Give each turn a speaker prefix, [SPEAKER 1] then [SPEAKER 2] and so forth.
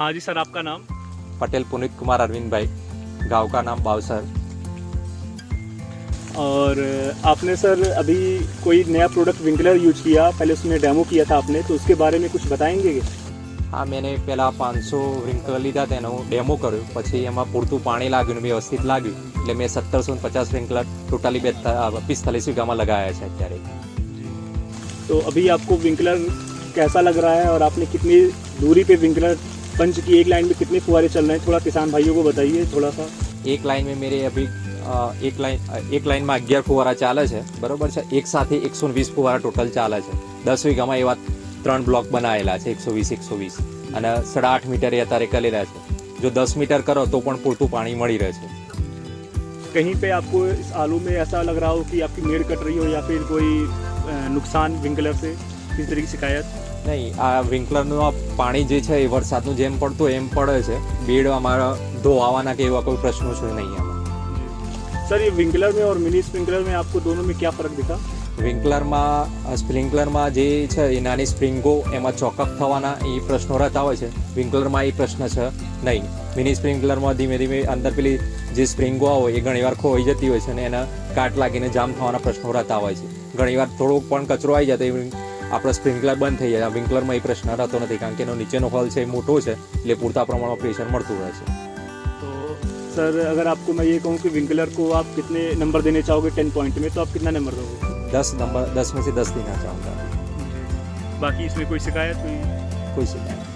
[SPEAKER 1] हाँ जी सर, आपका नाम?
[SPEAKER 2] पटेल पुनीत कुमार अरविंद भाई, गांव का नाम बावसर।
[SPEAKER 1] और आपने सर अभी कोई नया प्रोडक्ट विंकलर यूज किया, पहले उसमें डेमो किया था आपने, तो उसके बारे में कुछ बताएंगे?
[SPEAKER 2] हाँ, मैंने पहला 500 વિંકલ લીધા તેનો ડેમો કર્યો, પછી એમાં પૂરતું પાણી લાગ્યું ને વ્યવસ્થિત લાગ્યું એટલે મેં 1750 વિંકલર ટોટલી 45 વીઘામાં लगाया છે અત્યારે।
[SPEAKER 1] तो अभी आपको विंकलर कैसा लग रहा है और आपने कितनी दूरी पे विंकलर पंच की, एक लाइन में कितने फुहारे चल रहे हैं, थोड़ा किसान भाइयों को बताइए थोड़ा सा।
[SPEAKER 2] एक लाइन में मेरे अभी एक लाइन में 11 ફુવારા ચાલે છે, બરોબર છે। એક સાથે 120 ફુવારા ટોટલ ચાલે છે। 10 વીઘામાં એવા 3 બ્લોક બનાવેલા છે, 120 અને 8.5 મીટર એ અત્યારે કરેલા છે। જો 10 મીટર કરો તો પણ પૂરતું પાણી મળી રહે છે।
[SPEAKER 1] कहीं पे आपको इस आलू में ऐसा लग रहा हो कि आपकी मेड़ कट रही हो या फिर कोई नुकसान विंकलर से, किसी तरह की शिकायत?
[SPEAKER 2] નહીં, આ વિંકલરનું આ પાણી જે છે એ વરસાદનું જેમ પડતું એમ પડે છે। બેડ અમારા ધોવાના કે એવા કોઈ પ્રશ્નો છે નહીં આમાં।
[SPEAKER 1] सर ये विंकलर में और मिनी स्प्रिंकलर में आपको दोनों में क्या फ़र्क दिखा?
[SPEAKER 2] સ્પ્રિંકલરમાં જે છે એ નાની સ્પ્રિંગો એમાં ચોકઅપ થવાના એ પ્રશ્નો રહેતા હોય છે। વિંકલરમાં એ પ્રશ્ન છે નહીં। મિની સ્પ્રિંકલરમાં ધીમે ધીમે અંદર પેલી જે સ્પ્રિંગો હોય એ ઘણીવાર ખોવાઈ જતી હોય છે અને એના કાટ લાગીને જામ થવાના પ્રશ્નો રહેતા હોય છે। ઘણીવાર થોડોક પણ કચરો આવી જાય તો આપણો સ્પ્રિંકલર બંધ થઈ જાય। વિંકલરમાં એ પ્રશ્ન રહેતો નથી કારણ કે એનો નીચેનો હોલ છે એ મોટો છે એટલે પૂરતા પ્રમાણમાં પ્રેશર મળતું રહે છે।
[SPEAKER 1] तो सर अगर आपको मैं ये कहूँ कि विंकलर को आप कितने नंबर देने चाहोगे 10 पॉइंट में, तो आप कितना नंबर दोगे?
[SPEAKER 2] 10 में से 10 देना चाहूँगा।
[SPEAKER 1] बाकी इसमें कोई शिकायत?
[SPEAKER 2] कोई शिकायत